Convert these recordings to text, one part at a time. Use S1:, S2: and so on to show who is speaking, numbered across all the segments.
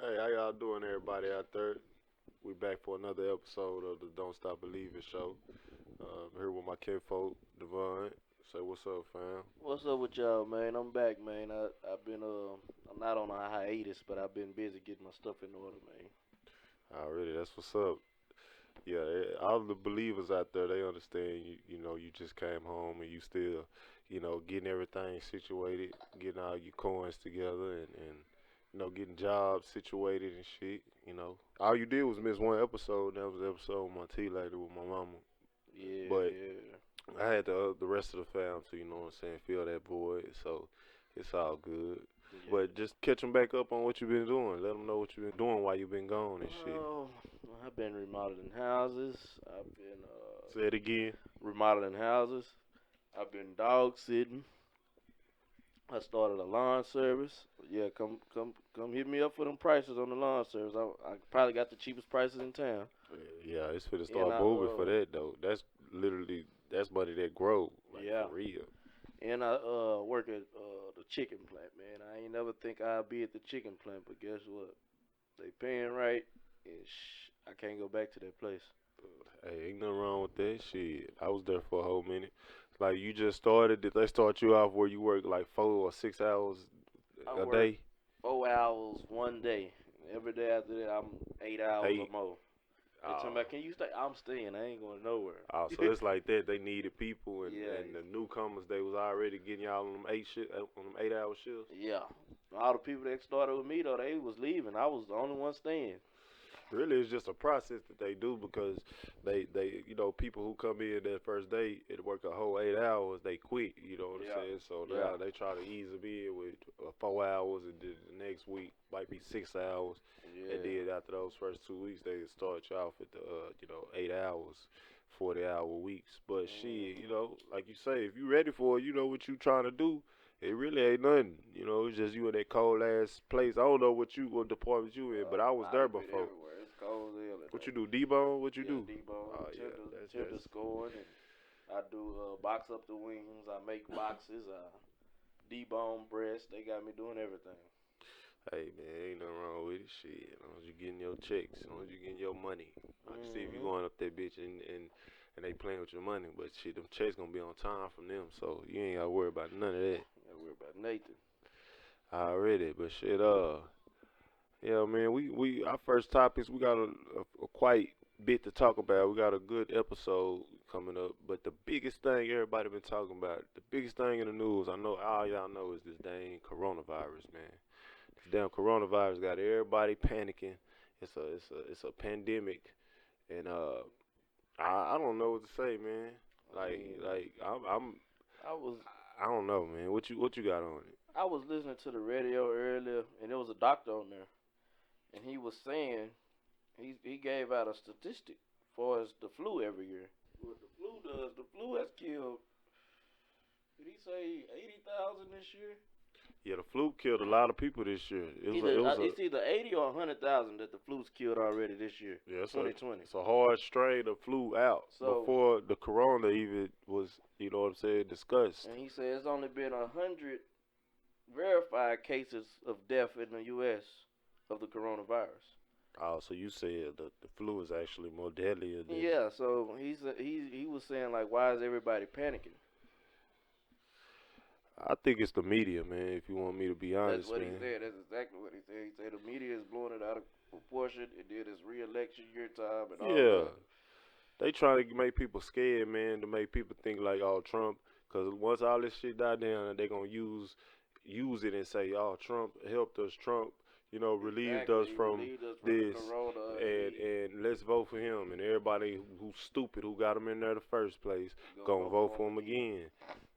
S1: Hey, how y'all doing, everybody out there? We back for another episode of the Don't Stop Believing show. I'm here with my kinfolk, Devon. Say what's up, fam.
S2: What's up with y'all, man? I'm back, man. I've been I'm not on a hiatus, but I've been busy getting my stuff in order, man.
S1: Already, that's what's up. Yeah, all the believers out there, they understand. You just came home and you still, getting everything situated, getting all your coins together, and getting jobs situated and shit. All you did was miss one episode. That was the episode with my tea lady with my mama.
S2: Yeah,
S1: But
S2: yeah,
S1: I had the rest of the fam to, what I'm saying, fill that void. So it's all good.
S2: yeah.
S1: But just catch them back up on what you've been doing. Let them know what you've been doing while you've been gone and shit.
S2: Oh, I've been remodeling houses. I've been
S1: Say it again.
S2: remodeling houses. I've been dog sitting. I started a lawn service. Yeah, come hit me up for them prices on the lawn service. I probably got the cheapest prices in town.
S1: Yeah, it's for to
S2: And
S1: start
S2: I
S1: moving for that though. That's literally that's money that grow like
S2: yeah.
S1: for real.
S2: And I work at the chicken plant, man. I ain't never think I'd be at the chicken plant, but guess what? They paying right, and I can't go back to that place.
S1: Hey, ain't nothing wrong with that shit. I was there for a whole minute. Like you just started. Did they start you off where you work like 4 or 6 hours
S2: I
S1: a
S2: work
S1: day?
S2: 4 hours one day. Every day after that, I'm 8 hours or
S1: Eight.
S2: more. They tell me,
S1: Oh,
S2: can you stay? I'm staying. I ain't going nowhere.
S1: oh, so it's like that. They needed people, and,
S2: Yeah,
S1: and the newcomers they was already getting y'all on them 8-hour shifts.
S2: yeah. All the people that started with me though, they was leaving. I was the only one staying.
S1: Really, it's just a process that they do because they people who come in that first day and work a whole 8 hours, they quit. You know what I'm
S2: Yeah,
S1: saying? So
S2: yeah,
S1: now they try to ease them in with 4 hours, and then the next week might be 6 hours, and
S2: yeah.
S1: then after those first 2 weeks, they start you off at the 8 hours. 40-hour weeks, but shit,
S2: hmm
S1: like you say, if you ready for it, you know what you trying to do. It really ain't nothing, it's just you in that cold ass place. I don't know what department you in, but I was there
S2: I've been
S1: before.
S2: everywhere. It's cold as hell in
S1: What you
S2: there.
S1: do, debone? What you
S2: Yeah,
S1: do?
S2: debone,
S1: Oh yeah,
S2: tender scoring, and I do box up the wings. I make boxes. I debone breast. They got me doing everything.
S1: hey man, ain't nothing wrong with it. Shit, as long as you getting your checks, as long as you getting your money. I can see if you
S2: hmm
S1: going up that bitch and they playing with your money, but shit, them checks gonna be on time from them, so you ain't gotta worry about none of that
S2: Gotta worry about Nathan.
S1: already. But shit, yeah, man, we our first topics, we got a quite bit to talk about. We got a good episode coming up, but the biggest thing everybody been talking about, the biggest thing in the news, I know all y'all know, is this dang coronavirus, man. This damn coronavirus got everybody panicking. It's a pandemic, and I don't know what to say, man.
S2: I mean,
S1: I'm
S2: I was
S1: I don't know, man. What you got on it?
S2: I was listening to the radio earlier, and there was a doctor on there, and he was saying he gave out a statistic for as the flu every year. What the flu does, the flu has killed. Did he say 80,000 this year?
S1: Yeah, the flu killed a lot of people this year. It
S2: Either
S1: was a
S2: it's either 80 or 100,000 that the flu's killed already this year,
S1: Yeah,
S2: 2020.
S1: it's a hard strain of flu out
S2: So,
S1: before the corona even was, you know what I'm saying, discussed.
S2: and he says it's only been 100 verified cases of death in the U.S. of the coronavirus.
S1: Oh, so you said the flu is actually more deadlier than.
S2: Yeah, so he was saying like, why is everybody panicking?
S1: I think it's the media, man. If you want me to be
S2: That's
S1: honest,
S2: what he
S1: man.
S2: said. That's exactly what he said. He said the media is blowing it out of proportion. It did his re-election year time and all
S1: Yeah,
S2: that.
S1: they trying to make people scared, man, to make people think like, oh, Trump. Because once all this shit die down, they gonna use it and say, oh, Trump helped us. Trump, relieved
S2: Exactly.
S1: us
S2: He
S1: from
S2: relieved us from the
S1: this,
S2: corona.
S1: and let's vote for him. And everybody who's stupid who got him in there the first place
S2: He gonna
S1: gonna
S2: vote
S1: vote
S2: for
S1: for
S2: him
S1: him
S2: again.
S1: again.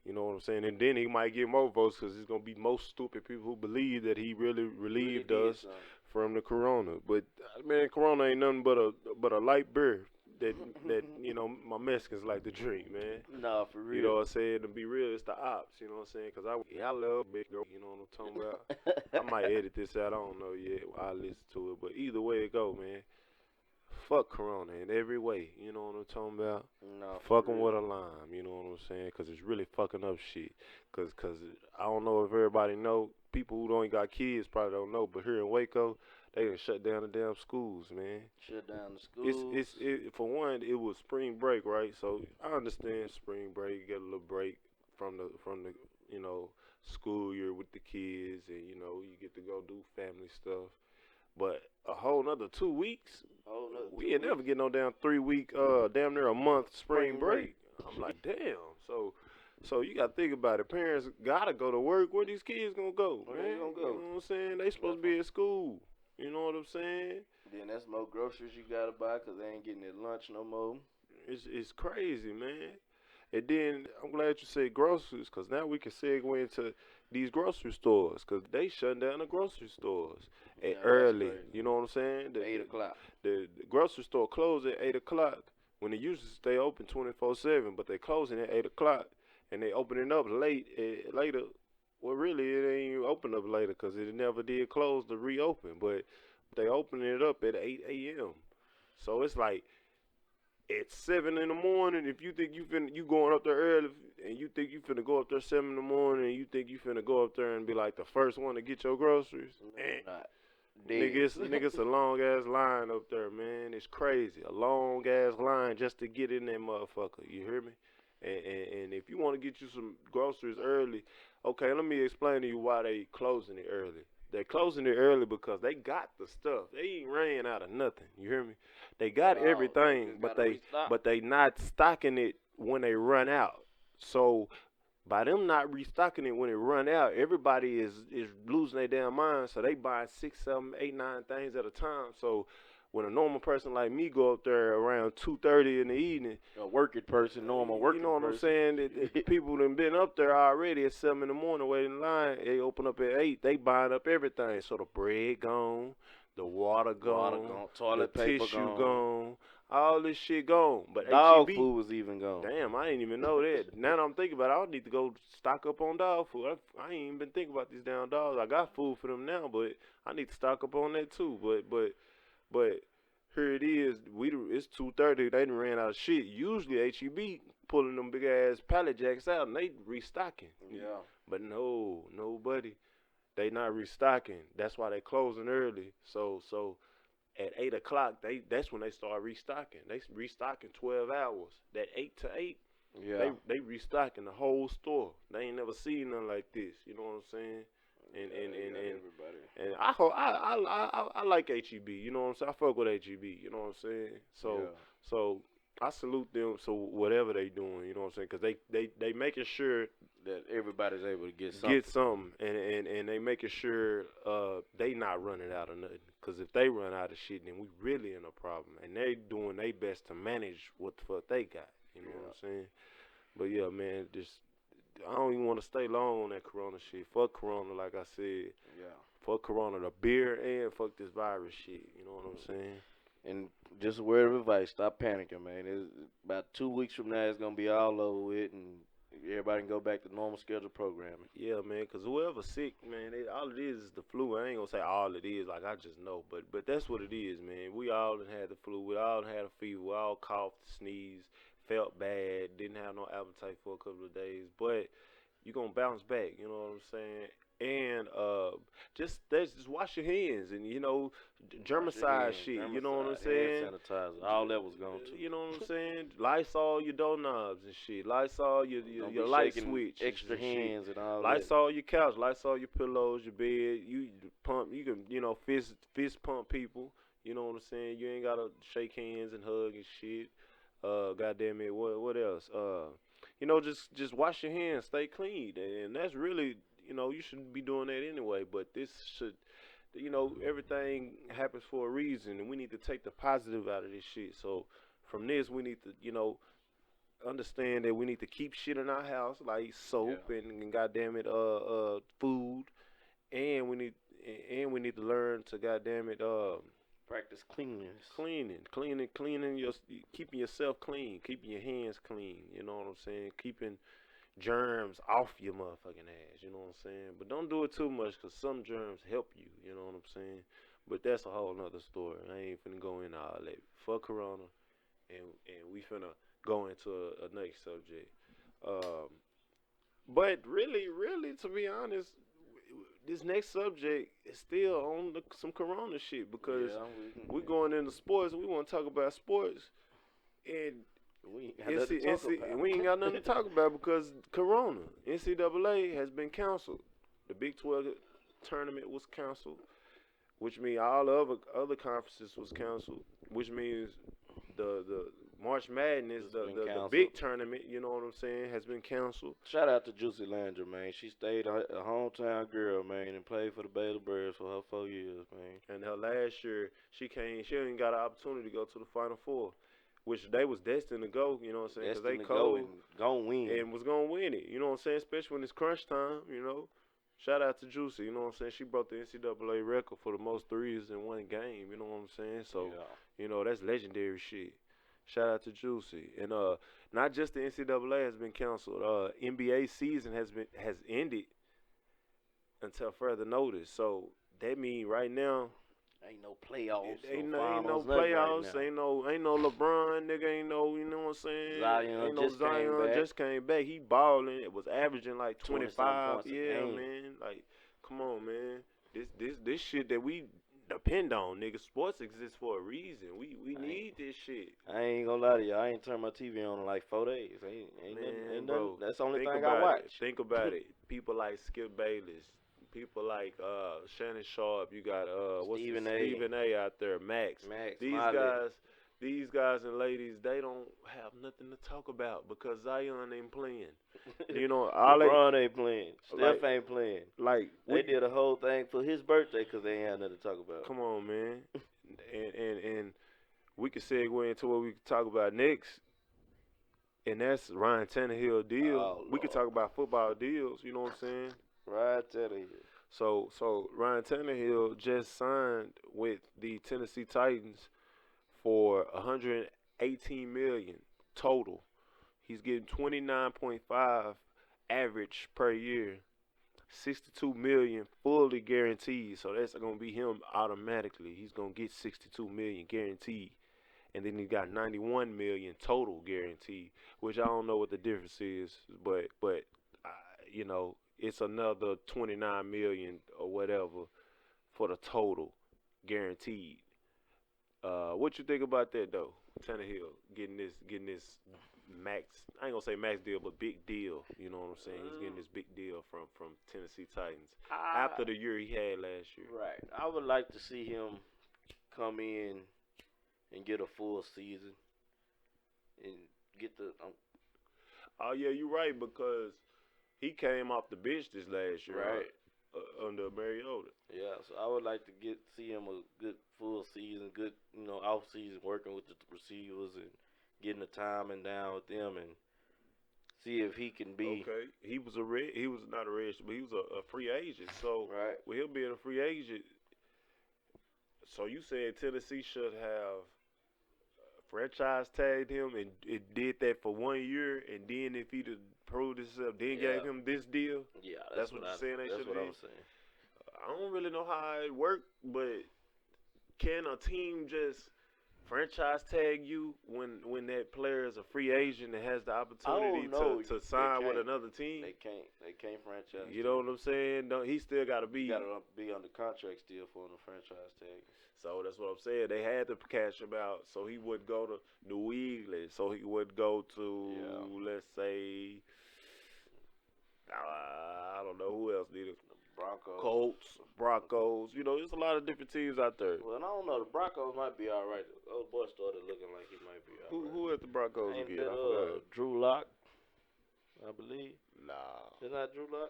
S1: You know what I'm saying? And then he might get more votes because it's gonna be most stupid people who believe that he really
S2: Really
S1: relieved
S2: did
S1: us from the corona. But man, corona ain't nothing but a light beer that
S2: something.
S1: my Mexicans like to drink, man.
S2: Nah, for
S1: You know
S2: real.
S1: what I'm saying? To be real, it's the ops. You know what I'm saying? Cause I love big girl. You know what I'm talking about? I might edit this out. I don't know yet. I'll listen to it. But either way it go, man. Fuck Corona in every way. You know what I'm talking about?
S2: Nah, for
S1: Fucking
S2: real.
S1: with a lime. You know what I'm saying? Cause it's really fucking up shit. Cause I don't know if everybody know. People who don't got kids probably don't know. But here in Waco, They done shut down the damn schools, man.
S2: Shut down the
S1: It's
S2: schools.
S1: it's it, for one, it was spring break, right? So I understand spring break, get a little break from the you know school year with the kids, and you get to go do family stuff. But a whole nother 2 weeks,
S2: Oh, another
S1: we
S2: two
S1: ain't never
S2: weeks.
S1: get no damn 3 week, damn near a month spring
S2: Spring break.
S1: break. I'm like, damn. So you gotta think about it. Parents gotta go to work. Where these kids gonna go,
S2: Where they
S1: man?
S2: gonna
S1: You
S2: go?
S1: know what I'm saying? They supposed to
S2: That's
S1: be at school. You know what I'm saying?
S2: Then that's more groceries you gotta buy 'cause they ain't getting their lunch no more.
S1: It's crazy, man. And then I'm glad you said groceries, cause now we can segue into these grocery stores, cause they shutting down the grocery stores at
S2: Yeah, that's
S1: early.
S2: crazy.
S1: You know what I'm saying?
S2: 8 o'clock.
S1: The grocery store closed at 8 o'clock when they usually stay open 24/7, but they closing at 8 o'clock and they opening up later. Well, really, it ain't even open up later, cause it never did close to reopen, but they opening it up at 8 a.m. So it's like at 7 in the morning. If you think you going up there early, and you think you finna go up there 7 in the morning, and you think you finna go up there and be like the first one to get your groceries,
S2: No,
S1: eh,
S2: not
S1: nigga,
S2: dead.
S1: it's a long ass line up there, man. It's crazy, a long ass line just to get in that motherfucker. You hear me? And if you want to get you some groceries early, okay, let me explain to you why they closing it early. They closing it early because they got the stuff. They ain't ran out of nothing. You hear me? They got
S2: Oh, they
S1: everything,
S2: just
S1: but
S2: gotta restock.
S1: they not stocking it when they run out. So by them not restocking it when it run out, everybody is losing their damn mind. So they buy 6, 7, 8, 9 things at a time. So when a normal person like me go up there around 2:30 in the evening,
S2: A working person, normal
S1: you know
S2: working
S1: what I'm
S2: person.
S1: saying? The people that been up there already at 7 in the morning waiting in line. They open up at 8. They buying up everything. So the bread gone, the water
S2: Water
S1: gone,
S2: gone,
S1: the
S2: toilet paper
S1: tissue
S2: gone,
S1: gone, all this shit gone. But
S2: dog
S1: HEB,
S2: food was even gone.
S1: damn, I didn't even know that. Now that I'm thinking about it, I need to go stock up on dog food. I ain't even been thinking about these damn dogs. I got food for them now, but I need to stock up on that too. But here it is. It's 2:30. They done ran out of shit. Usually HEB pulling them big ass pallet jacks out and they restocking.
S2: Yeah.
S1: But no, nobody. They not restocking. That's why they closing early. So at 8 o'clock, that's when they start restocking. They restocking 12 hours. That 8 to 8,
S2: Yeah.
S1: they restocking the whole store. They ain't never seen nothing like this. You know what I'm saying? And
S2: Yeah,
S1: and
S2: they
S1: and
S2: got
S1: and,
S2: everybody.
S1: and I like HEB. You know what I'm saying? I fuck with HEB. You know what I'm saying?
S2: Yeah.
S1: So I salute them. So whatever they doing, you know what I'm saying? Because they making sure
S2: That everybody's able to get something.
S1: get something, and they making sure they not running out of nothing. Cause if they run out of shit, then we really in a problem. And they doing their best to manage what the fuck they got. You know what I'm saying? But yeah, man, just I don't even want to stay long on that Corona shit. Fuck Corona, like I said.
S2: Yeah.
S1: Fuck Corona, the beer, and fuck this virus shit. You know what I'm saying?
S2: And just a word of advice: stop panicking, man. It's about 2 weeks from now, it's gonna be all over with, and everybody can go back to normal scheduled programming.
S1: Yeah, man, cause whoever's sick, man, all it is the flu. I ain't gonna say all it is, like I just know, but that's what it is, man. We all done had the flu. We all done had a fever. We all coughed, sneezed, felt bad, didn't have no appetite for a couple of days, but you gonna bounce back. You know what I'm saying? And just wash your hands and
S2: Wash your
S1: germicide
S2: hands,
S1: shit. You know what I'm
S2: germicide, hand
S1: saying?
S2: sanitizer, all that was gone too.
S1: You know what I'm saying? Lysol your doorknobs and shit. Lysol
S2: Don't
S1: your
S2: be
S1: light
S2: shaking
S1: switch
S2: extra
S1: and shit.
S2: hands and all that.
S1: Lysol your couch. Lysol your pillows, your bed. You pump. You can fist pump people. You know what I'm saying? You ain't gotta shake hands and hug and shit. Goddamn it. What else? Just wash your hands. Stay clean. And that's really you shouldn't be doing that anyway. But this should everything happens for a reason, and we need to take the positive out of this shit. So from this, we need to, understand that we need to keep shit in our house like soap
S2: Yeah.
S1: and goddamn it, food, and we need to learn to goddamn it,
S2: Practice cleanliness.
S1: cleaning keeping yourself clean, keeping your hands clean. You know what I'm saying? Keeping germs off your motherfucking ass. You know what I'm saying? But don't do it too much, cause some germs help you. You know what I'm saying? But that's a whole nother story. I ain't finna go into all that. Fuck Corona, and we finna go into a next subject. Um, but really, to be honest, this next subject is still on some Corona shit because
S2: Yeah,
S1: we going into sports. We want to talk about sports, and
S2: we ain't got nothing to talk about.
S1: we ain't got nothing to talk about because Corona. NCAA has been canceled. The Big 12 tournament was canceled, which means all the other conferences was canceled, which means the March Madness,
S2: It's been
S1: the
S2: canceled.
S1: big tournament, you know what I'm saying, has been canceled.
S2: Shout out to Juicy Landry, man. She stayed a hometown girl, man, and played for the Baylor Bears for her 4 years, man.
S1: And her last year, she didn't got an opportunity to go to the Final Four, which they was destined to go, you know what I'm saying, because they
S2: Destined to go
S1: cold
S2: and gon' win.
S1: and was going to win it, you know what I'm saying, especially when it's crunch time, you know. Shout out to Juicy, you know what I'm saying, she broke the NCAA record for the most threes in one game, you know what I'm saying, so,
S2: yeah.
S1: you know, that's legendary shit. Shout out to Juicy. And not just the NCAA has been canceled. NBA season has ended until further notice. So that mean right now
S2: Ain't no playoffs,
S1: ain't
S2: no
S1: no
S2: finals, nothing
S1: playoffs,
S2: right now.
S1: ain't no LeBron, nigga, ain't no, you know what I'm saying?
S2: Zion
S1: Ain't no
S2: just came
S1: Zion
S2: back.
S1: just came back. He balling. It was averaging like
S2: 20-something
S1: 25.
S2: points a
S1: Yeah,
S2: game.
S1: man. Like, come on, man. This shit that we depend on, nigga. Sports exists for a reason. We need this shit.
S2: I ain't gonna lie to you. I ain't turned my TV on in like 4 days. Ain't
S1: Man,
S2: nothing, ain't
S1: bro,
S2: nothing. That's the only
S1: think
S2: thing I
S1: about
S2: watch.
S1: it. Think about it. People like Skip Bayless, people like Shannon Sharp. You got
S2: Stephen A.
S1: Stephen A. out there, Max.
S2: Max,
S1: These
S2: Miley.
S1: these guys and ladies, they don't have nothing to talk about because Zion ain't playing. You know, all
S2: LeBron ain't playing.
S1: like-
S2: Steph ain't playing.
S1: like
S2: They did a whole thing for his birthday because they ain't had nothing to talk about.
S1: come on, man. and we can segue into what we can talk about next. And that's Ryan Tannehill deal.
S2: Oh,
S1: We could
S2: Lord.
S1: talk about football deals, you know what I'm saying?
S2: Right there.
S1: So Ryan Tannehill just signed with the Tennessee Titans for 118 million total. He's getting 29.5 average per year, 62 million fully guaranteed. So that's gonna be him automatically. He's gonna get 62 million guaranteed, and then he got 91 million total guaranteed. Which I don't know what the difference is, but you know, it's another 29 million or whatever for the total guaranteed. What you think about that though? Tannehill getting this max. I ain't gonna say max deal, but big deal. You know what I'm saying? He's getting this big deal from Tennessee Titans after the year he had last year.
S2: Right. I would like to see him come in and get a full season and get the
S1: Oh yeah, you're right because he came off the bench this last year,
S2: right.
S1: Under Mariota.
S2: Yeah, so I would like to see him a good full season, good off season working with the receivers and getting the timing down with them and see if he can be
S1: Okay, he was not a red, but he was a free agent. So
S2: right.
S1: with him being a free agent, so you said Tennessee should have franchise tagged him and it did that for 1 year, and then if he'd have proved himself, then gave him this deal.
S2: Yeah,
S1: That's what you're saying.
S2: That's what I'm saying.
S1: I don't really know how it worked, but can a team just franchise tag you when that player is a free agent and has the opportunity to sign with another team?
S2: They can't franchise.
S1: You know what I'm saying? He still got to be.
S2: Got to be under contract still for the franchise tag.
S1: So that's what I'm saying. They had to cash him out so he would go to New England. So he would go to, let's say, I don't know who else needed.
S2: Broncos.
S1: Colts, Broncos. You know, there's a lot of different teams out there.
S2: Well, I don't know. The Broncos might be all right. The old boy started looking like he might be all right.
S1: Who at the Broncos
S2: Ain't
S1: again?
S2: that, Drew Lock, I believe.
S1: Nah.
S2: It's not Drew Lock?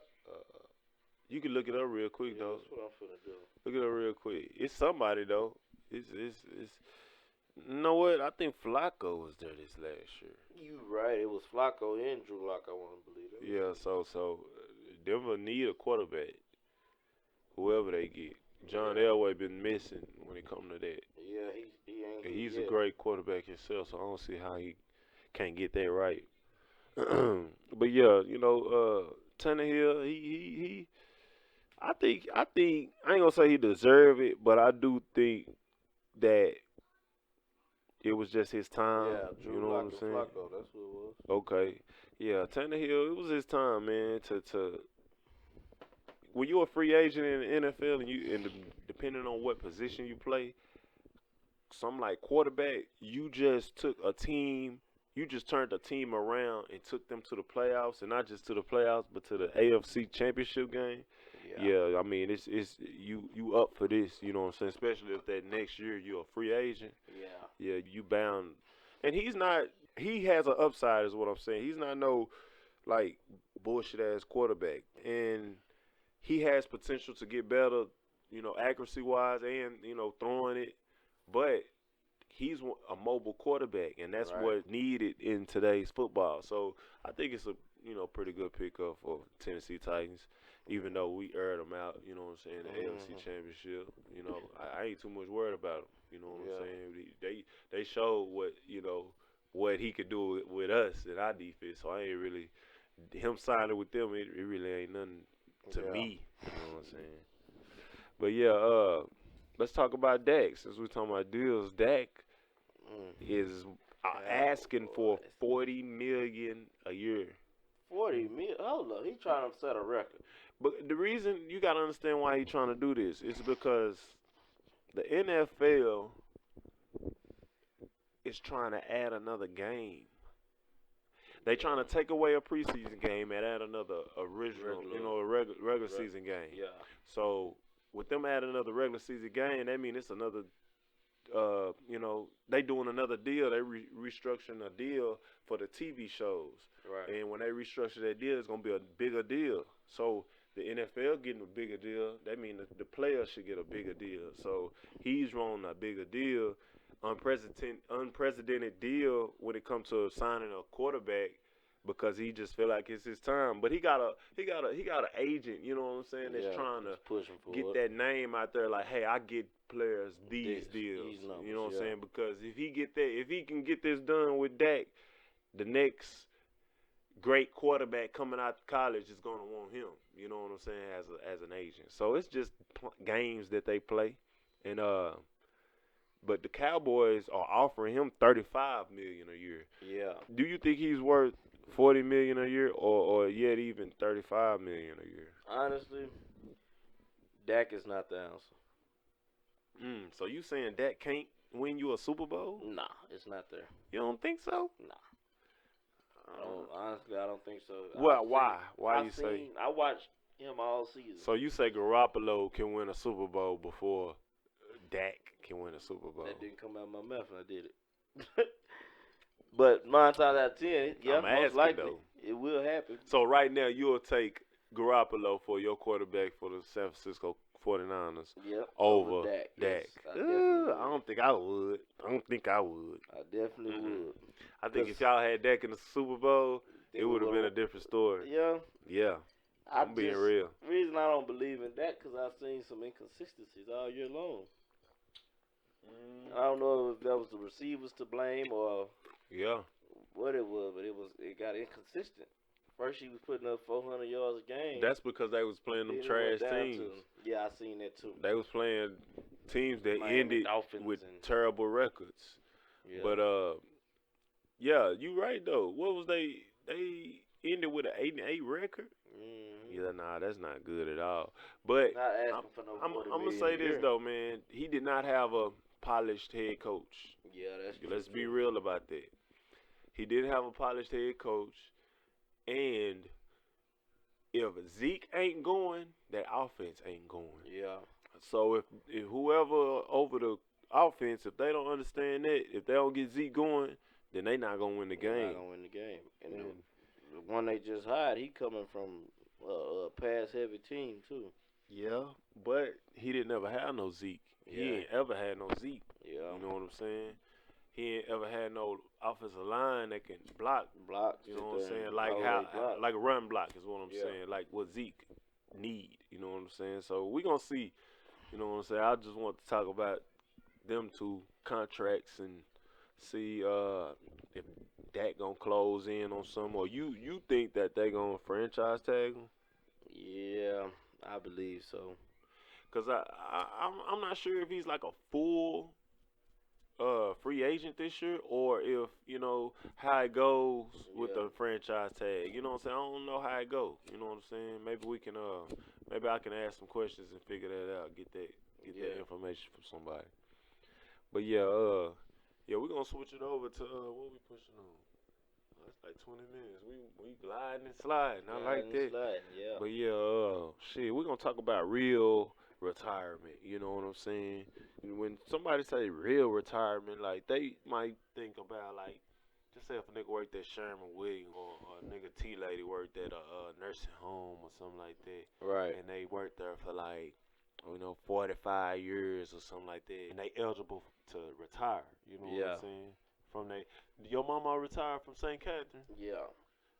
S1: You can look it up real quick, though.
S2: That's what I'm finna do.
S1: Look it up real quick. It's somebody, though. It's you know what? I think Flacco was there this last year.
S2: You right. It was Flacco and Drew Lock, I want to believe it.
S1: Yeah, so Denver need a quarterback. Whoever they get. John Elway been missing when it come to that.
S2: Yeah, he ain't.
S1: And he's a great quarterback himself, so I don't see how he can't get that right. But yeah, you know, Tannehill, he I think I ain't gonna say he deserved it, but I do think that it was just his time.
S2: Yeah, Drew
S1: you know
S2: Lock
S1: what I'm
S2: and
S1: saying?
S2: Flacco, that's what it was.
S1: Okay. Yeah, Tannehill, it was his time, man, to when you're a free agent in the NFL depending on what position you play, some like quarterback, you just took a team, you just turned a team around and took them to the playoffs, and not just to the playoffs, but to the AFC Championship game.
S2: Yeah.
S1: Yeah, I mean it's you up for this, you know what I'm saying? Especially if that next year you're a free agent.
S2: Yeah.
S1: Yeah, you bound, and he's not. He has an upside, is what I'm saying. He's not no like bullshit ass quarterback, and he has potential to get better, accuracy wise, and throwing it, but he's a mobile quarterback, and that's
S2: Right.
S1: what needed in today's football. So I think it's a pretty good pickup for Tennessee Titans, even though we aired them out. You know what I'm saying? The AFC Championship. I ain't too much worried about him. You know what
S2: Yeah.
S1: I'm saying? They showed what he could do with us in our defense. So I ain't really him signing with them. It really ain't nothing to
S2: Yeah.
S1: me. You know what I'm saying? But yeah, let's talk about Dak. Since we're talking about deals, Dak is asking for
S2: Cowboys.
S1: 40 million a year.
S2: 40 million. Hold up, he trying to set a record.
S1: But the reason you gotta understand why he's trying to do this is because the NFL is trying to add another game. They trying to take away a preseason game and add another original, a regular season game.
S2: Yeah.
S1: So with them adding another regular season game, that means it's another. They doing another deal. They restructuring a deal for the TV shows.
S2: Right.
S1: And when they restructure that deal, it's gonna be a bigger deal. So the NFL getting a bigger deal. That means the players should get a bigger deal. So he's running a bigger deal, unprecedented deal when it comes to signing a quarterback because he just feel like it's his time. But he got an agent. You know what I'm saying? That's trying to
S2: pushing for
S1: get that name out there. Like, hey, I get players these deals.
S2: These numbers,
S1: you know what I'm saying? Because if he can get this done with Dak, the next great quarterback coming out of college is gonna want him. You know what I'm saying? As an agent. So it's just games that they play, and but the Cowboys are offering him 35 million a year.
S2: Yeah.
S1: Do you think he's worth 40 million a year, or yet even 35 million a year?
S2: Honestly, Dak is not the answer.
S1: So you saying Dak can't win you a Super Bowl?
S2: Nah, it's not there.
S1: You don't think so?
S2: Nah. Honestly, I don't think so.
S1: Well, why? Why you say?
S2: I watched him all season.
S1: So you say Garoppolo can win a Super Bowl before Dak can win a Super Bowl?
S2: That didn't come out of my mouth, and I did it. But 9 times out of 10, yeah,
S1: I'm
S2: most
S1: asking,
S2: likely
S1: though.
S2: it will happen.
S1: So right now you'll take Garoppolo for your quarterback for the San Francisco 49ers
S2: Yep.
S1: over
S2: Dak.
S1: Dak.
S2: Yes, I definitely would.
S1: I don't think I would.
S2: I definitely would.
S1: I think if y'all had Dak in the Super Bowl, it would have been a different story.
S2: Yeah.
S1: Yeah. I'm being real.
S2: The reason I don't believe in that because I've seen some inconsistencies all year long. I don't know if that was the receivers to blame or what it was, but it got inconsistent. First, he was putting up 400 yards a game.
S1: That's because they was playing them trash teams.
S2: Yeah, I seen that too.
S1: They was playing teams that
S2: Miami
S1: ended
S2: Dolphins
S1: with
S2: and-
S1: terrible records.
S2: Yeah.
S1: But yeah, you right though. What was they ended with an 8-8 record? Yeah, nah, that's not good at all. But
S2: not asking for no
S1: I'm
S2: 40
S1: gonna
S2: million
S1: say
S2: a
S1: this
S2: year.
S1: though, man. He did not have a polished head coach.
S2: Yeah, that's true.
S1: Let's be real about that. He didn't have a polished head coach, and if Zeke ain't going, that offense ain't going.
S2: Yeah.
S1: So if whoever over the offense, if they don't understand that, if they don't get Zeke going, then they not gonna win the
S2: They're
S1: game.
S2: not gonna win the game. And then the one they just hired, he coming from a pass-heavy team too.
S1: Yeah, but he didn't ever have no Zeke. He
S2: Yeah.
S1: ain't ever had no Zeke.
S2: Yeah.
S1: You know what I'm saying? He ain't ever had no offensive line that can block.
S2: Blocks.
S1: You know what I'm
S2: sit there
S1: saying?
S2: and
S1: Like
S2: always block.
S1: like a run block is what I'm
S2: Yeah.
S1: saying. Like what Zeke need. You know what I'm saying? So we gonna see. You know what I'm saying? I just want to talk about them two contracts and see if Dak gonna close in on some, or you think that they gonna franchise tag him?
S2: Yeah, I believe so.
S1: Cause I'm not sure if he's like a full free agent this year, or if how it goes with
S2: Yeah.
S1: the franchise tag. You know what I'm saying? I don't know how it goes. You know what I'm saying? Maybe we can maybe I can ask some questions and figure that out. Get that
S2: Yeah.
S1: information from somebody. But yeah, we're gonna switch it over to what we pushing on. That's like 20 minutes. We gliding and sliding. I like
S2: Sliding and
S1: that.
S2: sliding. Yeah.
S1: But yeah, shit, we're gonna talk about real retirement. You know what I'm saying? And when somebody say real retirement, like they might think about like, just say if a nigga worked at Sherman Williams or a nigga T lady worked at a nursing home or something like that,
S2: Right.
S1: and they worked there for like 45 years or something like that, and they eligible to retire. You know what
S2: Yeah.
S1: I'm saying? From they, your mama retired from St. Catherine.
S2: Yeah.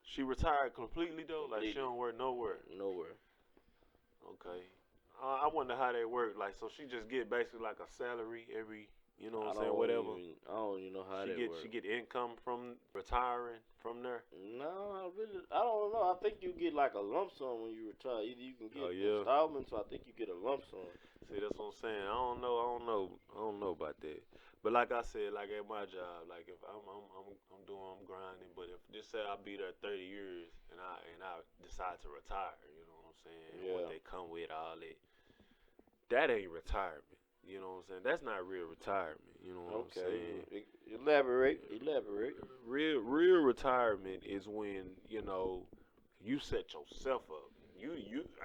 S1: She retired completely though, like she
S2: Completely.
S1: don't work nowhere.
S2: Nowhere.
S1: Okay. I wonder how they work. Like, so she just get basically like a salary every, what I'm saying, whatever.
S2: I don't even know how that
S1: She
S2: works.
S1: get income from retiring from there.
S2: No, I don't know. I think you get like a lump sum when you retire. Either you can
S1: Oh
S2: get
S1: yeah.
S2: installments, or I think you get a lump sum.
S1: See, that's what I'm saying. I don't know about that. But like I said, like at my job, like if I'm grinding. But if just say I be there 30 years and I decide to retire, you know what I'm saying? What
S2: Yeah.
S1: they come with, all that ain't retirement. You know what I'm saying? That's not real retirement. You know what I'm
S2: Okay.
S1: saying?
S2: Elaborate. Elaborate.
S1: Real retirement is when you set yourself up.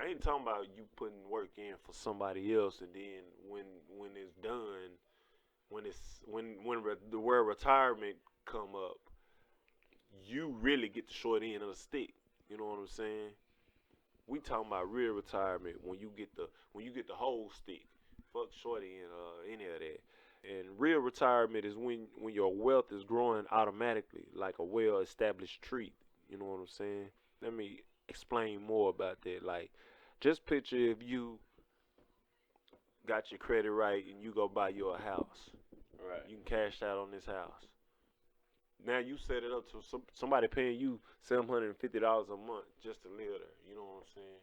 S1: I ain't talking about you putting work in for somebody else, and then when it's done, the word retirement come up, you really get the short end of the stick. You know what I'm saying? We talking about real retirement when you get the whole stick. Fuck short end, any of that. And real retirement is when your wealth is growing automatically, like a well-established tree. You know what I'm saying? Let me explain more about that. Like, just picture if you got your credit right and you go buy you a house.
S2: Right.
S1: You can cash out on this house. Now you set it up to somebody paying you $750 a month just to live there. You know what I'm saying?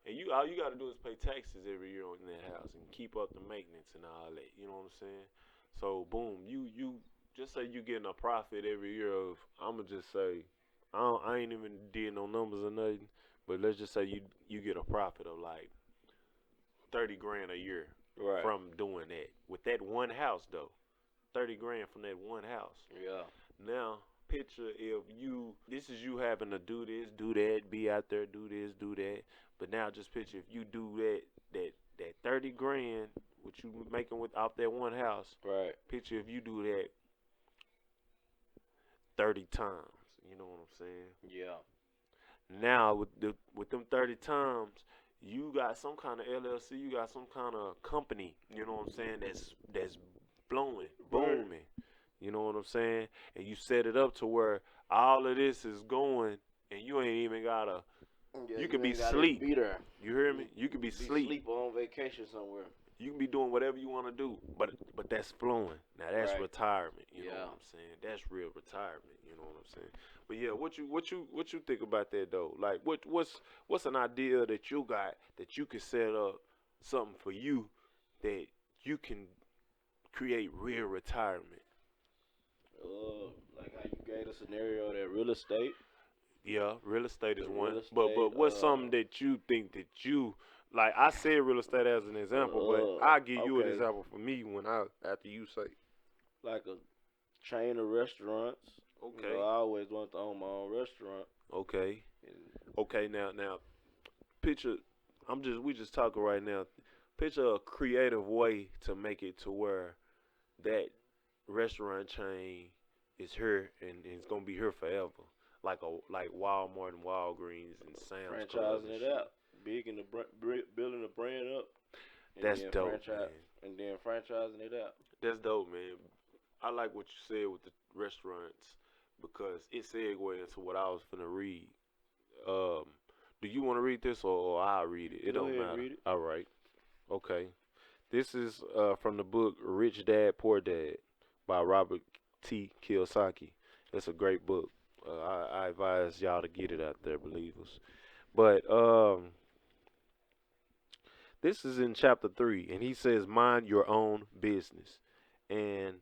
S1: And all you got to do is pay taxes every year on that house and keep up the maintenance and all that. You know what I'm saying? So boom, you just say you getting a profit every year of, I'ma just say, I ain't even did no numbers or nothing, but let's just say you get a profit of like 30 grand a year
S2: Right.
S1: from doing that with that one house though. 30 grand from that one house.
S2: Yeah.
S1: Now, picture if this is you having to do this, do that, be out there, do this, do that. But now just picture if you do that 30 grand, what you making with off that one house.
S2: Right.
S1: Picture if you do that 30 times. You know what I'm saying?
S2: Yeah.
S1: Now with them 30 times, you got some kind of LLC, you got some kind of company. You know what I'm saying? That's blowing, booming. You know what I'm saying? And you set it up to where all of this is going, and you ain't even gotta.
S2: Yeah,
S1: You could be
S2: ain't gotta
S1: sleep.
S2: Be there.
S1: You hear me? You could be sleep.
S2: Sleep or on vacation somewhere.
S1: You can be doing whatever you want to do, but that's flowing. Now that's
S2: Right.
S1: retirement. You know
S2: Yeah.
S1: what I'm saying? That's real retirement. You know what I'm saying? But yeah, what you think about that though? Like what's an idea that you got that you could set up something for you that you can create real retirement?
S2: Like how you gave a scenario that real estate.
S1: Yeah, real estate is
S2: The
S1: one.
S2: real
S1: But
S2: estate,
S1: what's something that you think that you like? I said real estate as an example, but I'll give you an
S2: okay.
S1: example for me after you say.
S2: Like a chain of restaurants.
S1: Okay.
S2: You know, I always wanted to own my own restaurant.
S1: Okay.
S2: And
S1: Okay. Now picture. We just talking right now. Picture a creative way to make it to where that restaurant chain is here and it's gonna be here forever. Like Walmart and Walgreens and Sam's Club
S2: franchising
S1: and
S2: it
S1: shit.
S2: out. Big in the building the brand up. And
S1: That's
S2: then
S1: dope, man.
S2: And then franchising it out.
S1: That's dope, man. I like what you said with the restaurants because it segued into what I was finna read. Um, do you want to read this or I'll read it? It
S2: Go
S1: don't
S2: ahead and
S1: matter.
S2: read it.
S1: All right. Okay. This is from the book Rich Dad Poor Dad by Robert T. Kiyosaki. It's a great book. I advise y'all to get it out there, believers. But this is in chapter 3, and he says, "Mind your own business." And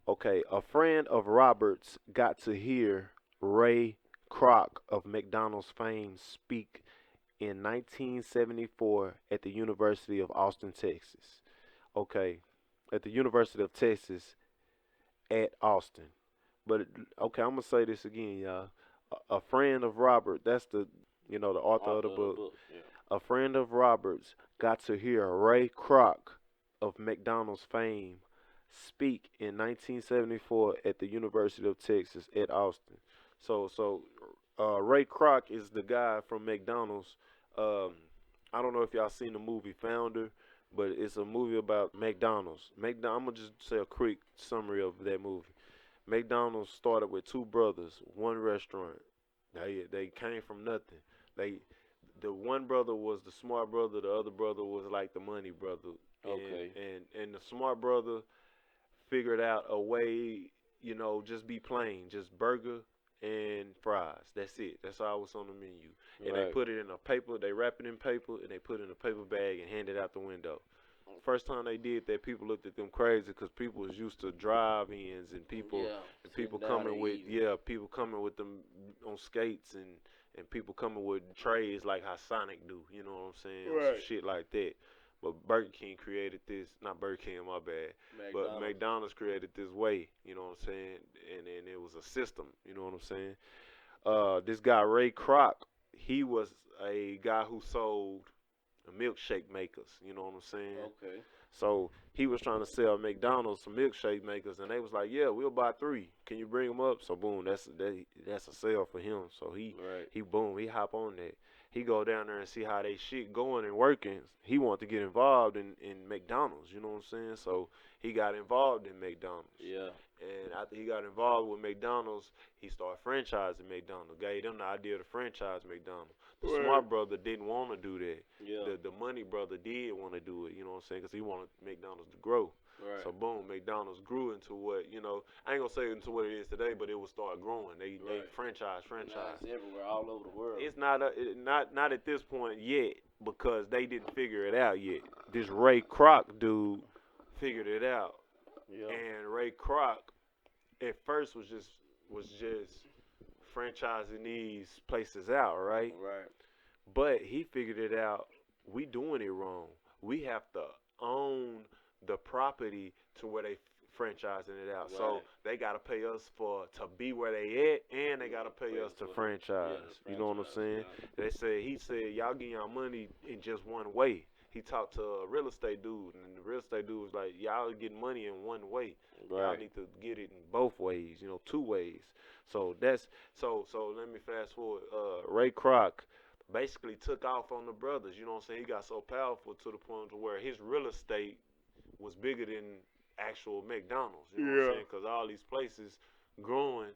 S1: Okay, a friend of Roberts got to hear Ray Kroc of McDonald's fame speak in 1974 at the University of Austin, Texas. Okay, at the University of Texas at Austin. But okay, I'm gonna say this again, y'all. A friend of Robert, that's the author of
S2: Author
S1: the
S2: of the
S1: book.
S2: book. Yeah.
S1: A friend of Roberts got to hear Ray Kroc of McDonald's fame speak in 1974 at the University of Texas at Austin. So Ray Kroc is the guy from McDonald's. Um, I don't know if y'all seen the movie Founder, but it's a movie about McDonald's. I'm gonna just say a quick summary of that movie. McDonald's started with two brothers, one restaurant. They came from nothing. They the one brother was the smart brother, the other brother was like the money brother.
S2: Okay.
S1: And the smart brother figured out a way, just be plain, just burger and fries. That's it. That's all was on the menu. And they
S2: Right.
S1: put it in a paper, they wrap it in paper and they put it in a paper bag and hand it out the window. First time they did that, people looked at them crazy because people was used to drive-ins and people
S2: Yeah.
S1: and
S2: Sitting
S1: people
S2: down
S1: coming
S2: and
S1: with
S2: eating.
S1: people coming with them on skates and people coming with trays like how Sonic do, you know what I'm saying, or some
S2: Right.
S1: shit like that. But Burger King created this, not Burger King, my bad, but
S2: McDonald's.
S1: McDonald's created this way, you know what I'm saying, and it was a system, you know what I'm saying. This guy Ray Kroc, he was a guy who sold milkshake makers, you know what I'm saying.
S2: Okay.
S1: So he was trying to sell McDonald's some milkshake makers, and they was like, "Yeah, we'll buy three. Can you bring them up?" So boom, that's a sale for him. So
S2: Right.
S1: he hop on that. He go down there and see how they shit going and working. He want to get involved in McDonald's. You know what I'm saying? So he got involved in McDonald's.
S2: Yeah.
S1: And after he got involved with McDonald's, he started franchising McDonald's. Gave them the idea to franchise McDonald's. The
S2: Right.
S1: smart brother didn't want to do that.
S2: Yeah.
S1: The money brother did want to do it. You know what I'm saying? Because he wanted McDonald's to grow.
S2: Right.
S1: So boom, McDonald's grew into what I ain't gonna say into what it is today, but it will start growing. They
S2: Right.
S1: franchise.
S2: Now it's everywhere, all over the world.
S1: It's not at this point yet because they didn't figure it out yet. This Ray Kroc dude figured it out,
S2: Yeah.
S1: and Ray Kroc at first was just franchising these places out, right?
S2: Right.
S1: But he figured it out. We doing it wrong. We have to own the property to where they franchising it out. So
S2: Right.
S1: they gotta pay us for to be where they at, and they gotta pay us to
S2: Yeah,
S1: franchise.
S2: the
S1: You know what I'm saying?
S2: franchise.
S1: He said y'all getting y'all money in just one way. He talked to a real estate dude, and the real estate dude was like, y'all getting money in one way.
S2: Yeah.
S1: Y'all
S2: Right.
S1: need to get it in both ways. Two ways. So so let me fast forward. Ray Kroc basically took off on the brothers. You know what I'm saying? He got so powerful to the point to where his real estate was bigger than actual McDonald's. You know what I'm
S2: Yeah.
S1: saying? Because all these places growing,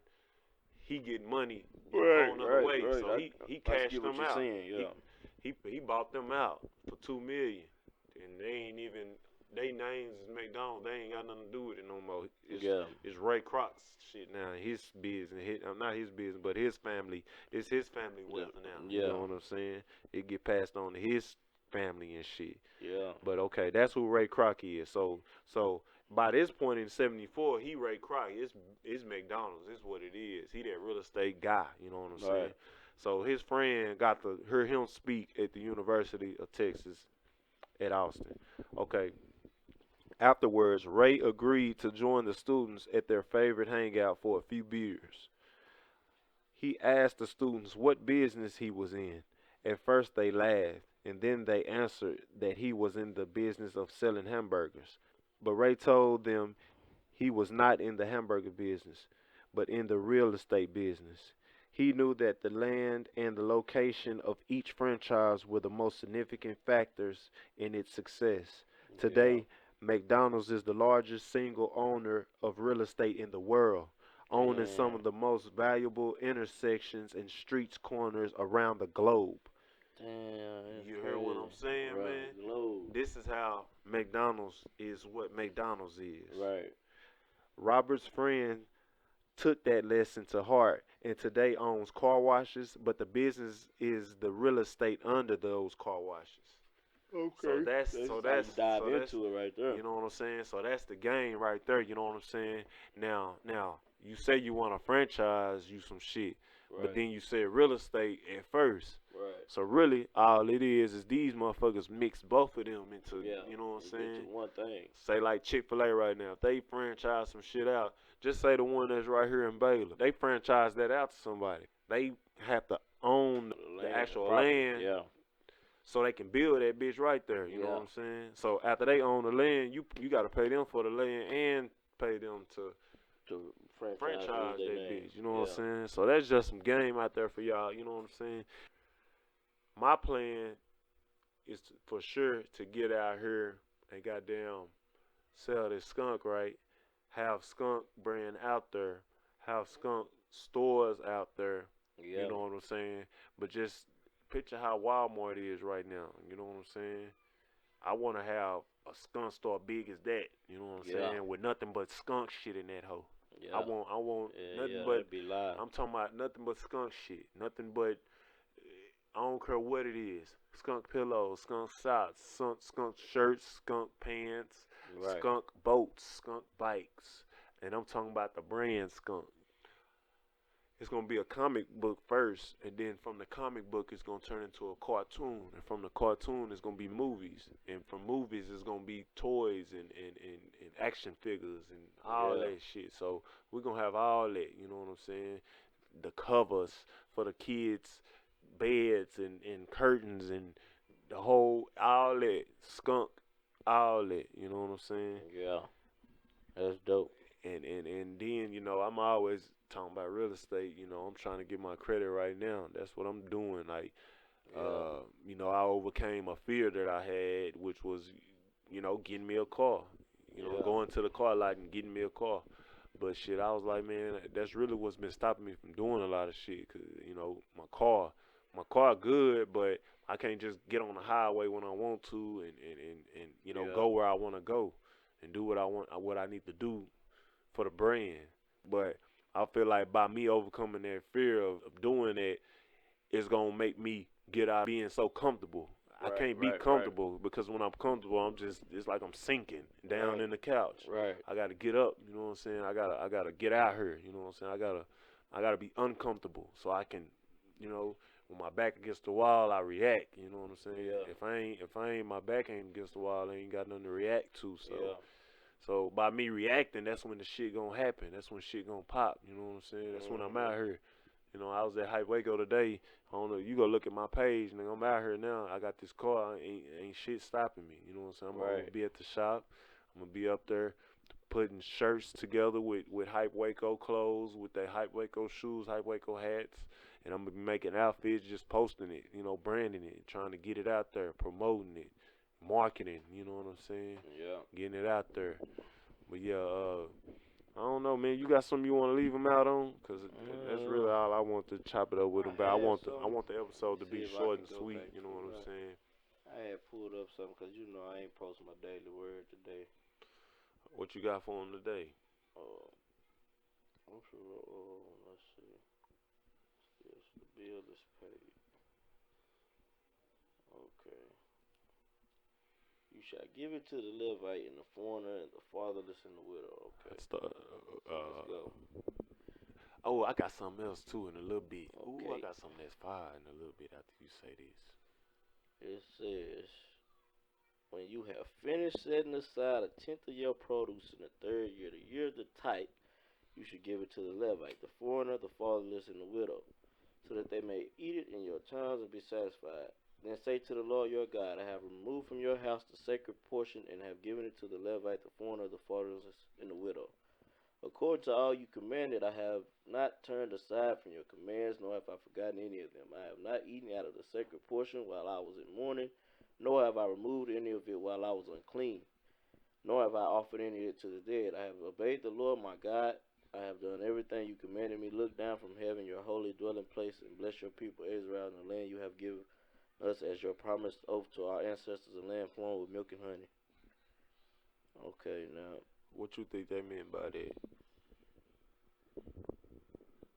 S1: he getting money in a
S2: Right.
S1: whole nother
S2: Right.
S1: way.
S2: Right.
S1: So he
S2: I
S1: cashed
S2: get what
S1: them
S2: you're
S1: out.
S2: saying. Yeah.
S1: He bought them out for $2 million, and they ain't even they names is McDonald's. They ain't got nothing to do with it no more.
S2: Yeah.
S1: It's Ray Kroc's shit now. His business, not his business, but his family. It's his family wealth now. You
S2: Yeah.
S1: know what I'm saying? It get passed on to his family and shit.
S2: Yeah.
S1: But okay, that's who Ray Kroc is. So by this point in '74, he Ray Kroc. It's McDonald's. It's what it is. He that real estate guy. You know what I'm saying?
S2: Right.
S1: So his friend got to hear him speak at the University of Texas at Austin. Okay. Afterwards, Ray agreed to join the students at their favorite hangout for a few beers. He asked the students what business he was in. At first, they laughed, and then they answered that he was in the business of selling hamburgers. But Ray told them he was not in the hamburger business, but in the real estate business. He knew that the land and the location of each franchise were the most significant factors in its success. Today, McDonald's is the largest single owner of real estate in the world, owning some
S2: Damn.
S1: of the most valuable intersections and streets corners around the globe.
S2: Damn. That's
S1: You hear what I'm
S2: crazy.
S1: saying,
S2: Right.
S1: man?
S2: Globe.
S1: This is how McDonald's is what McDonald's is.
S2: Right.
S1: Robert's friend took that lesson to heart and today owns car washes, but the business is the real estate under those car washes. So
S2: Okay.
S1: that's
S2: That's
S1: so
S2: how you
S1: that's
S2: dive
S1: so that's
S2: into it right there.
S1: you know what I'm saying. So that's the game right there. You know what I'm saying. Now you say you want to franchise you some shit, but
S2: Right.
S1: then you said real estate at first.
S2: Right.
S1: So really, all it is these motherfuckers mix both of them into,
S2: Yeah.
S1: you know what I'm
S2: Into
S1: saying?
S2: one thing.
S1: Say like Chick-fil-A right now, if they franchise some shit out, just say the one that's right here in Baylor, they franchise that out to somebody. They have to own
S2: The
S1: the
S2: land, the
S1: actual
S2: property.
S1: land
S2: Yeah.
S1: so they can build that bitch right there. You know
S2: Yeah.
S1: what I'm saying? So after they own the land, you got to pay them for the land and pay them to
S2: To franchise use
S1: franchise
S2: their
S1: that
S2: name.
S1: bitch. You know what I'm
S2: Yeah.
S1: saying? So that's just some game out there for y'all. You know what I'm saying? My plan is to, for sure to get out here and goddamn sell this skunk right. Have skunk brand out there. Have skunk stores out there. You
S2: Yeah.
S1: know what I'm saying? But just picture how Walmart is right now. You know what I'm saying? I want to have a skunk store big as that. You know what I'm
S2: Yeah.
S1: saying? With nothing but skunk shit in that hoe. I
S2: Yeah.
S1: want, I want
S2: Yeah.
S1: nothing
S2: Yeah.
S1: but.
S2: That'd be live.
S1: I'm talking about nothing but skunk shit. Nothing but. I don't care what it is. Skunk pillows, skunk socks, skunk shirts, skunk pants,
S2: Right.
S1: skunk boats, skunk bikes, and I'm talking about the brand skunk. It's gonna be a comic book first, and then from the comic book, it's gonna turn into a cartoon, and from the cartoon, it's gonna be movies, and from movies, it's gonna be toys and action figures and all
S2: Yeah.
S1: that shit. So we're gonna have all that. You know what I'm saying? The covers for the kids, beds and curtains and the whole all that skunk, all that. You know what I'm saying?
S2: Yeah. That's dope.
S1: And then I'm always talking about real estate. I'm trying to get my credit right now. That's what I'm doing. Like
S2: Yeah.
S1: I overcame a fear that I had, which was getting me a car.
S2: Yeah.
S1: Going to the car lot and getting me a car. But shit, I was like, man, that's really what's been stopping me from doing a lot of shit. Cause my car good, but I can't just get on the highway when I want to and
S2: Yeah.
S1: go where I want to go and do what I need to do for the brand. But I feel like by me overcoming that fear of doing that, it's gonna make me get out of being so comfortable. I
S2: Right.
S1: can't be
S2: Right. Right.
S1: comfortable because when I'm comfortable, it's like I'm sinking down
S2: Right.
S1: in the couch.
S2: Right.
S1: I gotta get up. You know what I'm saying? I gotta get out here. You know what I'm saying? I gotta be uncomfortable so I can, when my back against the wall, I react. You know what I'm saying?
S2: Yeah.
S1: If I ain't my back ain't against the wall, I ain't got nothing to react to. So.
S2: Yeah.
S1: So by me reacting, that's when the shit gonna happen. That's when shit gonna pop. You know what I'm saying? That's when I'm
S2: Mhm.
S1: out here. I was at Hype Waco today. I don't know. You go look at my page, nigga. I'm out here now. I got this car. Ain't shit stopping me. You know what I'm saying? I'm gonna
S2: Right.
S1: be at the shop. I'm gonna be up there putting shirts together with Hype Waco clothes, with their Hype Waco shoes, Hype Waco hats, and I'm gonna be making outfits, just posting it. Branding it, trying to get it out there, promoting it, marketing. You know what I'm saying?
S2: Yeah.
S1: Getting it out there. But yeah, I don't know, man. You got something you want to leave them out on? Cause that's really
S2: Uh,
S1: all I want to chop it up with them. But
S2: I
S1: I
S2: had
S1: want I
S2: some.
S1: want the
S2: Let me
S1: episode to
S2: see
S1: be
S2: if I
S1: short
S2: can
S1: and
S2: go
S1: sweet.
S2: back
S1: You know
S2: to
S1: what I'm
S2: it.
S1: saying?
S2: I had pulled up something because I ain't posting my daily word today.
S1: What you got for them today?
S2: Uh, I'm sure. Let's see. Yes, the bill is paid. Okay. You shall give it to the Levite and the foreigner and the fatherless and the widow. Okay.
S1: That's the.
S2: Let's go.
S1: Oh, I got something else too in a little bit. Ooh, I
S2: Okay.
S1: got something that's fire in a little bit after you say this.
S2: It says, when you have finished setting aside a tenth of your produce in the third year, the year of the tithe, you should give it to the Levite, the foreigner, the fatherless, and the widow, so that they may eat it in your towns and be satisfied. Then say to the Lord your God, I have removed from your house the sacred portion and have given it to the Levite, the foreigner, the fatherless, and the widow. According to all you commanded, I have not turned aside from your commands, nor have I forgotten any of them. I have not eaten out of the sacred portion while I was in mourning, nor have I removed any of it while I was unclean, nor have I offered any of it to the dead. I have obeyed the Lord my God. I have done everything you commanded me. Look down from heaven, your holy dwelling place, and bless your people Israel in the land you have given us as your promised oath to our ancestors, a land flowing with milk and honey. Okay, now
S1: What you think they meant by that?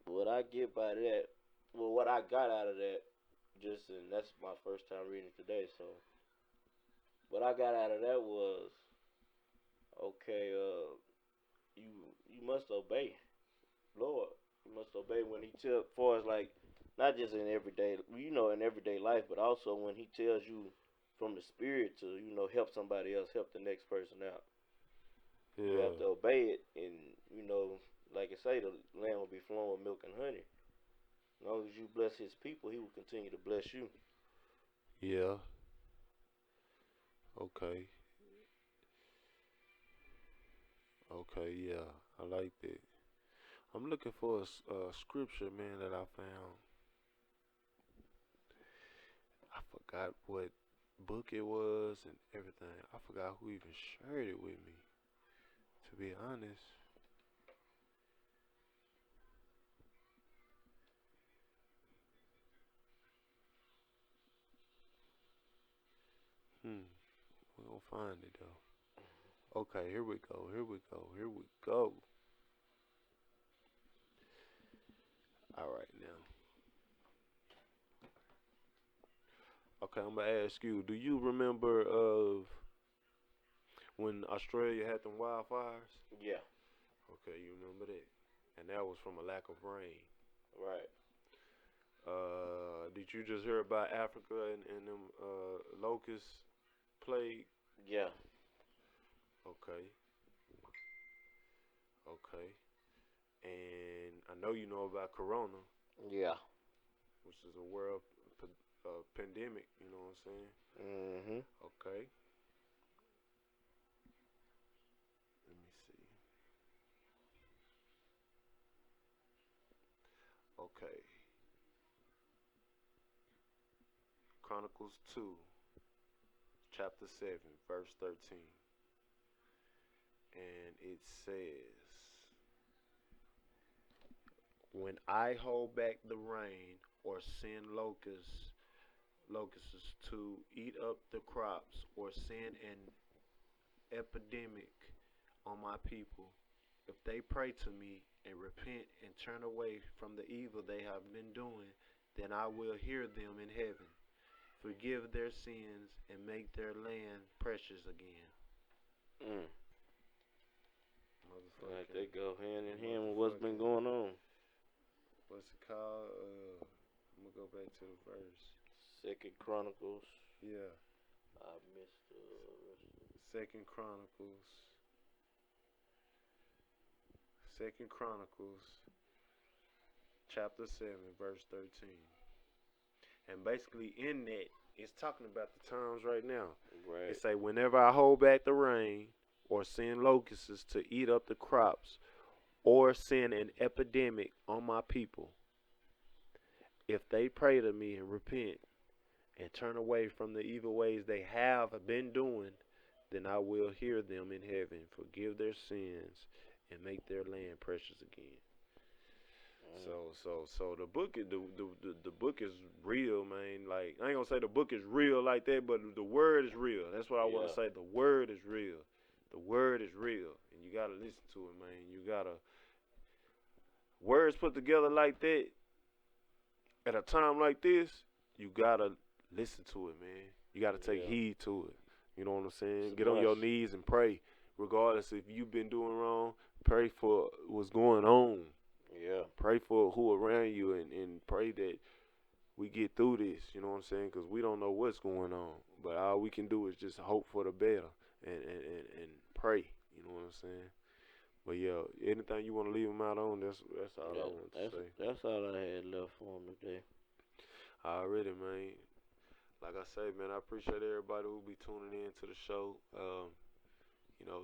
S2: what I get by that, well, what I got out of that, just and that's my first time reading it today, so what I got out of that was okay. You must obey, Lord. You must obey when He tells, for us like not just in everyday, in everyday life, but also when He tells you from the Spirit to help somebody else, help the next person out. You
S1: Yeah,
S2: have to obey it, and like I say, the land will be flowing with milk and honey. As long as you bless His people, He will continue to bless you.
S1: yeah, okay, okay, yeah, I like that. I'm looking for a scripture, man, that I found. I forgot what book it was and everything. I forgot who even shared it with me. To be honest, we gonna find it though. Okay, here we go. Here we go. Here we go. All right now. Okay, I'm gonna ask you. Do you remember of when Australia had them wildfires?
S2: Yeah,
S1: Okay, you remember that? And that was from a lack of rain.
S2: right.
S1: Did you just hear about Africa and them locust plague?
S2: Yeah,
S1: Okay, okay. And I know you know about Corona,
S2: yeah.
S1: which is a world pandemic. You know what I'm saying?
S2: Mhm.
S1: Okay. Let me see. Okay. Chronicles 2, chapter 7, verse 13. And it says, when I hold back the rain or send locusts to eat up the crops or send an epidemic on my people, if they pray to me and repent and turn away from the evil they have been doing, then I will hear them in heaven, forgive their sins, and make their land precious again.
S2: Mm. Like
S1: Motherfucking,
S2: they go hand in hand with what's been
S1: motherfucking,
S2: going on.
S1: what's it called? I'm gonna go back to the verse.
S2: Second Chronicles.
S1: Yeah,
S2: I missed the
S1: Second Chronicles, Second Chronicles, chapter 7, verse 13. And basically, in that, it's talking about the times right now.
S2: right.
S1: It say, whenever I hold back the rain, or send locusts to eat up the crops, or send an epidemic on my people, if they pray to me and repent and turn away from the evil ways they have been doing, then I will hear them in heaven, forgive their sins, and make their land precious again.
S2: Mm.
S1: So the book is the book is real, man. Like I ain't gonna say the book is real like that, but the word is real. That's what I want
S2: Yeah.
S1: to say. The word is real. The word is real, and you gotta listen to it, man. You gotta words put together like that at a time like this. You gotta listen to it, man. You gotta take
S2: Yeah.
S1: heed to it. You know what I'm
S2: It's
S1: saying?
S2: a
S1: Get on your
S2: must.
S1: knees and pray, regardless if you've been doing wrong. Pray for what's going on.
S2: Yeah.
S1: Pray for who around you, and pray that we get through this. You know what I'm saying? Because we don't know what's going on, but all we can do is just hope for the better and pray. You know what I'm saying? But yeah, anything you want to leave them out on, that's all I
S2: Yeah.
S1: want to
S2: That's
S1: say.
S2: that's all I had left for him today.
S1: Already, man. Like I say, man, I appreciate everybody who be tuning in to the show.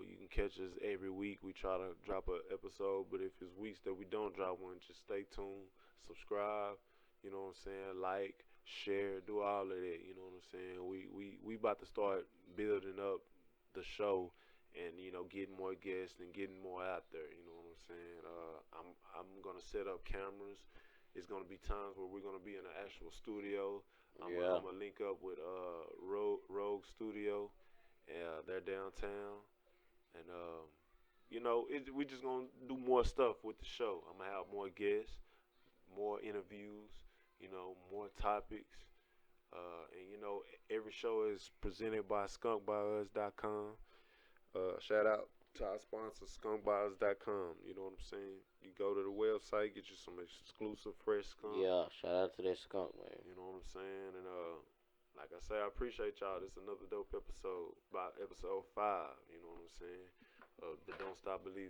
S1: You can catch us every week. We try to drop an episode, but if it's weeks that we don't drop one, just stay tuned, subscribe. You know what I'm saying? Like, share, do all of that. You know what I'm saying? We about to start building up the show, and getting more guests and getting more out there. You know what I'm saying? I'm gonna set up cameras. It's gonna be times where we're gonna be in an actual studio.
S2: Yeah.
S1: I'm gonna link up with Rogue Studio. They're downtown, and we just gonna do more stuff with the show. I'm gonna have more guests, more interviews, more topics. And you know, every show is presented by skunkbyus.com. Shout out to our sponsor, skunkbyus.com. You know what I'm saying? You go to the website, get you some exclusive fresh skunk.
S2: Yeah, shout out to that skunk, man.
S1: You know what I'm saying? And like I say, I appreciate y'all. This is another dope episode, by episode 5. You know what I'm saying? The Don't Stop Believing.